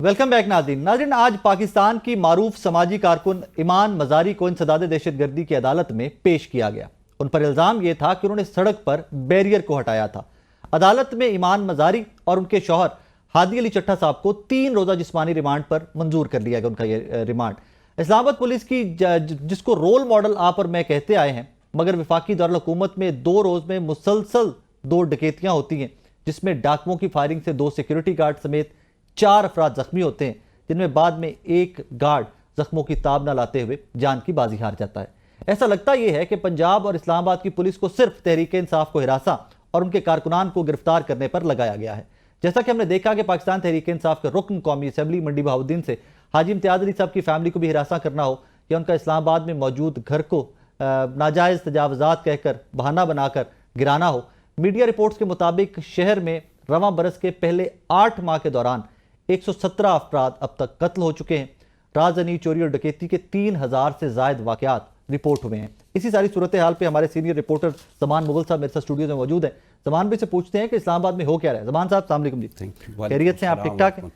Welcome back नाज़रीन। आज पाकिस्तान की मारूफ समाजी कारकुन ईमान मजारी को इंसदाद दहशतगर्दी की अदालत में पेश किया गया। उन पर इल्ज़ाम यह था कि उन्होंने सड़क पर बैरियर को हटाया था। अदालत में ईमान मजारी और उनके शौहर हादी अली चट्टा साहब को 3 रोज़ा जिस्मानी रिमांड पर मंजूर कर लिया गया। उनका ये रिमांड इस्लामाबाद पुलिस की जिसको रोल मॉडल आप और मैं कहते आए हैं, मगर वफाकी दारुल हुकूमत में 2 रोज़ में मुसलसल 2 डकैतियाँ होती हैं, जिसमें डाकुओं की फायरिंग से 2 सिक्योरिटी गार्ड समेत 4 अफराद जख्मी होते हैं, जिनमें बाद में एक गार्ड जख्मों की ताब न लाते हुए जान की बाजी हार जाता है। ऐसा लगता यह है कि पंजाब और इस्लामाबाद की पुलिस को सिर्फ तहरीक इंसाफ को हिरासा और उनके कारकुनान को गिरफ्तार करने पर लगाया गया है। जैसा कि हमने देखा कि पाकिस्तान तहरीक इंसाफ के रुकन कौमी असम्बली मंडी बहाउद्दीन से हाजी इम्तियाज अली साहब की फैमिली को भी हिरासा करना हो या उनका इस्लामाबाद में मौजूद घर को नाजायज़ तजावजात कहकर बहाना बनाकर गिराना हो। मीडिया रिपोर्ट्स के मुताबिक शहर में रवां बरस के पहले 8 माह के दौरान 117 अफराद अब तक कत्ल हो चुके हैं। राजनी, चोरी और डकैती के 3000 से जायद वाकयात रिपोर्ट हुए हैं। इसी सारी सूरत हाल पे हमारे सीनियर रिपोर्टर ज़मान मुगल साहब मेरे साथ स्टूडियो में मौजूद हैं। ज़मान भाई से पूछते हैं कि इस्लामाबाद में हो क्या रहा है। ज़मान साहब अस्सलाम वालेकुम जी, खैरियत से आप ठीक ठाक हैं?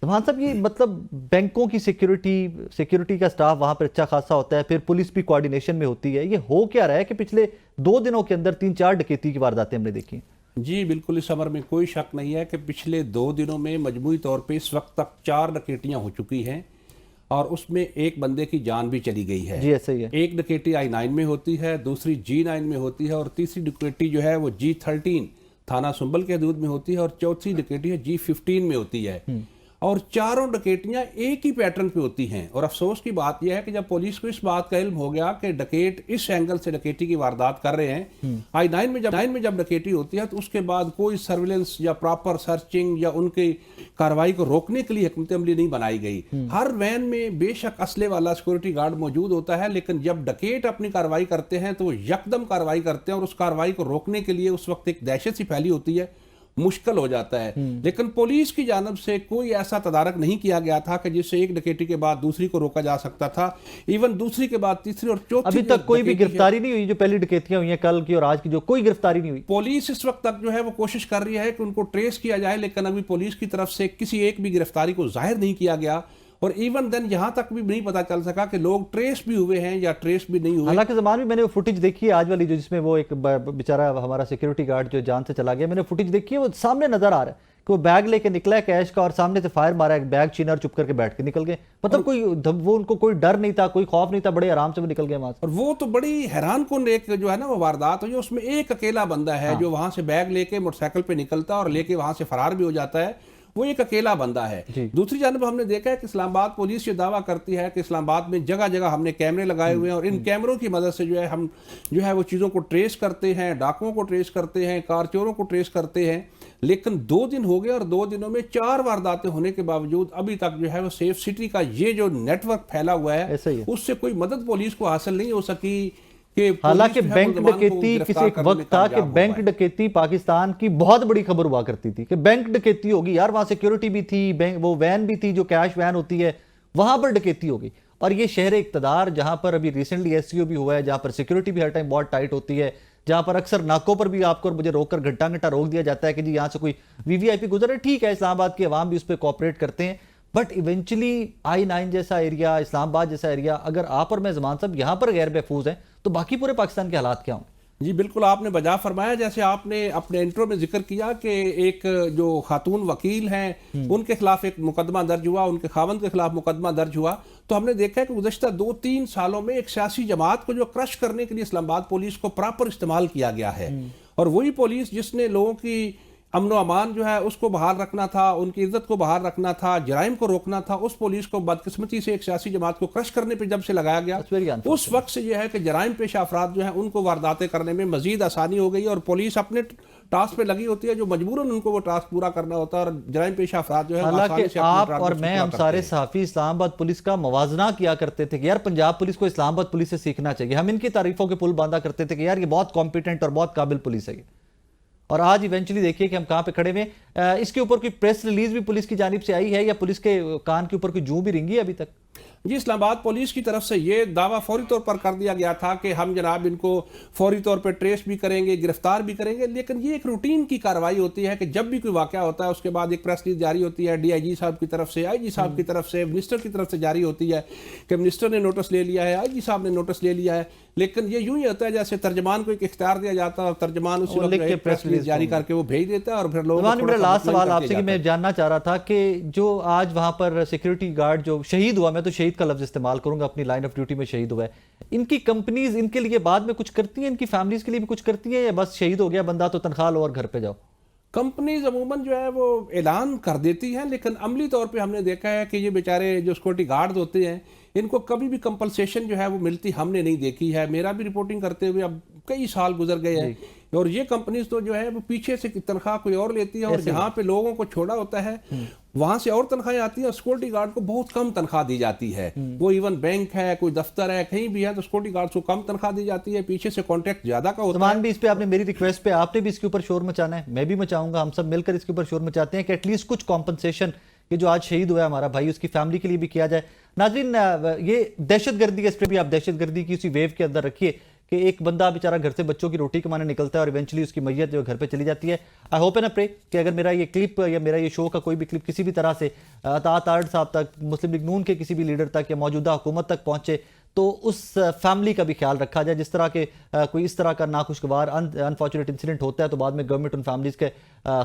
ज़मान साहब, ये मतलब बैंकों की सिक्योरिटी का स्टाफ वहाँ पर अच्छा खासा होता है, फिर पुलिस भी कोऑर्डिनेशन में होती है, ये हो क्या रहा है कि पिछले 2 दिनों के अंदर 3-4 डकैती की वारदातें हमने देखी हैं? जी बिल्कुल, इस अमर में कोई शक नहीं है कि पिछले 2 दिनों में मजमूई तौर पे इस वक्त तक 4 डकैतियाँ हो चुकी हैं और उसमें एक बंदे की जान भी चली गई है। जी ऐसा ही है। एक डकैती I9 में होती है, दूसरी G9 में होती है और तीसरी डकैती जो है वो G13 थाना सुंबल के हदूद में होती है और चौथी डकैती है G15 में होती है। और चारों डकैतियां एक ही पैटर्न पे होती हैं। और अफसोस की बात यह है कि जब पुलिस को इस बात का इल्म हो गया कि डकैत इस एंगल से डकैती की वारदात कर रहे हैं, I9 में जब डकैती होती है तो उसके बाद कोई सर्विलेंस या प्रॉपर सर्चिंग या उनकी कार्रवाई को रोकने के लिए हिकमत अमली नहीं बनाई गई। हर वैन में बेशक असले वाला सिक्योरिटी गार्ड मौजूद होता है, लेकिन जब डकैत अपनी कार्रवाई करते हैं तो वो यकदम कार्रवाई करते हैं और उस कार्रवाई को रोकने के लिए उस वक्त एक दहशत सी फैली होती है, मुश्किल हो जाता है। लेकिन पुलिस की जानब से कोई ऐसा तदारक नहीं किया गया था कि जिससे एक डकैती के बाद दूसरी को रोका जा सकता था। इवन दूसरी के बाद तीसरी और चौथी अभी तक कोई भी गिरफ्तारी नहीं हुई। जो पहली डकैतियां हुई हैं कल की और आज की, जो कोई गिरफ्तारी नहीं हुई। पुलिस इस वक्त तक जो है वो कोशिश कर रही है कि उनको ट्रेस किया जाए, लेकिन अभी पुलिस की तरफ से किसी एक भी गिरफ्तारी को जाहिर नहीं किया गया और इवन देन यहां तक भी नहीं पता चल सका कि लोग ट्रेस भी हुए हैं या ट्रेस भी नहीं हुए। हालांकि ज़मान भी मैंने वो फुटेज देखी है आज वाली, जो जिसमें वो एक बेचारा हमारा सिक्योरिटी गार्ड जो जान से चला गया, मैंने फुटेज देखी है, वो सामने नजर आ रहा है कि वो बैग लेके निकला है कैश का और सामने से फायर मारा है, बैग छीना और चुप करके बैठ के निकल गए। मतलब कोई वो उनको कोई डर नहीं था, कोई खौफ नहीं था, बड़े आराम से वो निकल गए वहां से। और वो तो बड़ी हैरान कुन एक जो है ना वो वारदात हुई, उसमें एक अकेला बंदा है जो वहां से बैग लेके मोटरसाइकिल पे निकलता है और लेके वहां से फरार भी हो जाता है। वो एक अकेला बंदा है। दूसरी जानब हमने देखा है कि इस्लामाबाद पुलिस ये दावा करती है कि इस्लामाबाद में जगह जगह हमने कैमरे लगाए हुए हैं और इन कैमरों की मदद से जो है हम जो है वो चीज़ों को ट्रेस करते हैं, डाकुओं को ट्रेस करते हैं, कार चोरों को ट्रेस करते हैं। लेकिन 2 दिन हो गए और 2 दिनों में 4 वारदातें होने के बावजूद अभी तक जो है वो सेफ सिटी का ये जो नेटवर्क फैला हुआ है उससे कोई मदद पुलिस को हासिल नहीं हो सकी। हालांकि बैंक डकैती किसी एक वक्त था कि बैंक डकैती पाकिस्तान की बहुत बड़ी खबर हुआ करती थी कि बैंक डकैती होगी यार, वहां सिक्योरिटी भी थी, बैंक वो वैन भी थी जो कैश वैन होती है, वहां पर डकैती होगी। और ये शहर इक़्तिदार जहां पर अभी रिसेंटली SCO भी हुआ है, जहां पर सिक्योरिटी भी हर टाइम बहुत टाइट होती है, जहां पर अक्सर नाकों पर भी आपको और मुझे रोककर घंटा रोक दिया जाता है कि जी यहाँ से कोई VVIP गुजर रहा है। ठीक है, इस्लामाबाद की अवाम भी उस पर कोऑपरेट करते हैं, बट इवेंचुअली I9 जैसा एरिया, इस्लामाबाद जैसा एरिया, अगर आप और मैं ज़मान साहब यहाँ पर गैर महफूज हैं तो बाकी पूरे पाकिस्तान के हालात क्या हों? जी बिल्कुल, आपने बजा फरमाया। जैसे आपने अपने इंट्रो में जिक्र किया कि एक जो खातून वकील हैं उनके खिलाफ एक मुकदमा दर्ज हुआ, उनके खावंद के खिलाफ मुकदमा दर्ज हुआ, तो हमने देखा है कि गुज़श्ता 2-3 सालों में एक सियासी जमात को जो क्रश करने के लिए इस्लामाबाद पुलिस को प्रॉपर इस्तेमाल किया गया है। और वही पुलिस जिसने लोगों की अमन अमान जो है उसको बहाल रखना था, उनकी इज्जत को बहाल रखना था, जराइम को रोकना था, उस पुलिस को बदकिस्मती से एक सियासी जमात को क्रश करने पे जब से लगाया गया, उस वक्त से यह है कि जराइम पेशा अफराद जो है उनको वारदातें करने में मजीद आसानी हो गई और पुलिस अपने टास्क पे लगी होती है जो मजबूरन उनको वो टास्क पूरा करना होता है और जराइम पेशा अफराद जो है। हालांकि आप और मैं, हम सारे सहाफ़ी इस्लामाबाद पुलिस का मवाजना किया करते थे कि यार पंजाब पुलिस को इस्लामाबाद पुलिस से सीखना चाहिए। हम इनकी तारीफों के पुल बांधा करते थे कि यार ये बहुत कॉम्पिटेंट और बहुत काबिल पुलिस है। और आज इवेंचुअली देखिए कि हम कहां पे खड़े हुए। اس کے اوپر کوئی پریس ریلیز بھی پولیس کی جانب سے آئی ہے یا پولیس کے کان کے اوپر کوئی جوں بھی رنگی ہے ابھی تک؟ جی اسلام آباد پولیس کی طرف سے یہ دعویٰ فوری طور پر کر دیا گیا تھا کہ ہم جناب ان کو فوری طور پر ٹریس بھی کریں گے، گرفتار بھی کریں گے، لیکن یہ ایک روٹین کی کارروائی ہوتی ہے کہ جب بھی کوئی واقعہ ہوتا ہے اس کے بعد ایک پریس ریلیز جاری ہوتی ہے، ڈی آئی جی صاحب کی طرف سے، آئی جی صاحب کی طرف سے، منسٹر کی طرف سے جاری ہوتی ہے کہ منسٹر نے نوٹس لے لیا ہے، آئی جی صاحب نے نوٹس لے لیا ہے، لیکن یہ یوں ہی ہوتا ہے جیسے ترجمان کو ایک اختیار دیا جاتا ہے اور ترجمان اسی وقت ایک پریس ریلیز جاری کر کے وہ بھیج دیتا ہے اور پھر لوگوں کو میرا لاسٹ سوال آپ سے کہ میں جاننا چاہ رہا تھا کہ جو آج وہاں پر سیکیورٹی گارڈ جو شہید ہوا، میں تو شہید کا لفظ استعمال کروں گا، اپنی لائن آف ڈیوٹی میں شہید ہوا ہے، ان کی کمپنیز ان کے لیے بعد میں کچھ کرتی ہیں، ان کی فیملیز کے لیے بھی کچھ کرتی ہیں، یا بس شہید ہو گیا بندہ تو تنخواہ لو اور گھر پہ جاؤ؟ کمپنیز عموماً جو ہے وہ اعلان کر دیتی ہیں، لیکن عملی طور پہ ہم نے دیکھا ہے کہ یہ بیچارے جو سیکورٹی گارڈز ہوتے ہیں ان کو کبھی بھی کمپنسیشن جو ہے وہ ملتی ہم نے نہیں دیکھی ہے۔ میرا بھی رپورٹنگ کرتے ہوئے اب کئی سال گزر گئے ہیں، اور یہ کمپنیز تو جو ہے وہ پیچھے سے تنخواہ کوئی اور لیتی ہے، اور جہاں پہ لوگوں کو چھوڑا ہوتا ہے وہاں سے اور تنخواہیں آتی ہیں، اور سیکورٹی گارڈ کو بہت کم تنخواہ دی جاتی ہے۔ وہ ایون بینک ہے، کوئی دفتر ہے، کہیں بھی ہے تو سیکورٹی گارڈ کو کم تنخواہ دی جاتی ہے، پیچھے سے کانٹریکٹ زیادہ کا ہوتا ہے۔ سلمان بھی اس پہ آپ نے میری ریکویسٹ پہ آپ نے بھی اس کے اوپر شور مچانا ہے، میں بھی مچاؤں گا، ہم سب مل کر اس کے اوپر شور مچاتے ہیں کہ ایٹ لیسٹ کچھ کمپنسیشن یہ جو آج شہید ہوا ہے ہمارا بھائی اس کی فیملی کے لیے بھی کیا جائے۔ ناظرین یہ دہشت گردی ہے، اس پہ بھی آپ دہشت گردی کی اسی ویو کے اندر رکھیے کہ ایک بندہ بیچارہ گھر سے بچوں کی روٹی کمانے نکلتا ہے اور ایونچولی اس کی میت جو گھر پہ چلی جاتی ہے۔ آئی ہوپ اینڈ پرے کہ اگر میرا یہ کلپ یا میرا یہ شو کا کوئی بھی کلپ کسی بھی طرح سے اطاعت آرڈ صاحب تک، مسلم لیگ نون کے کسی بھی لیڈر تک یا موجودہ حکومت تک پہنچے تو اس فیملی کا بھی خیال رکھا جائے۔ جس طرح کے کوئی اس طرح کا ناخوشگوار انفارچونیٹ انسیڈنٹ ہوتا ہے تو بعد میں گورنمنٹ ان فیملیز کے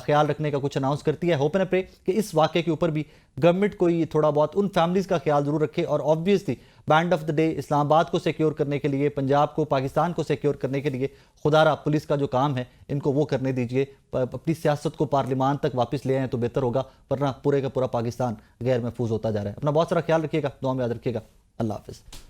خیال رکھنے کا کچھ اناؤنس کرتی ہے۔ ہوپ اینڈ پرے کہ اس واقعے کے اوپر بھی گورنمنٹ کوئی تھوڑا بہت ان فیملیز کا خیال ضرور رکھے، اور obviously band of the day Islamabad کو سیکیور کرنے کے لیے، پنجاب کو، پاکستان کو سیکیور کرنے کے لیے خدا را پولیس کا جو کام ہے ان کو وہ کرنے دیجئے، اپنی سیاست کو پارلیمان تک واپس لے آئیں تو بہتر ہوگا، ورنہ پورے کا پورا پاکستان غیر محفوظ ہوتا جا رہا ہے۔ اپنا بہت سارا خیال رکھیے گا، دعا میں یاد رکھیے گا۔ اللہ حافظ۔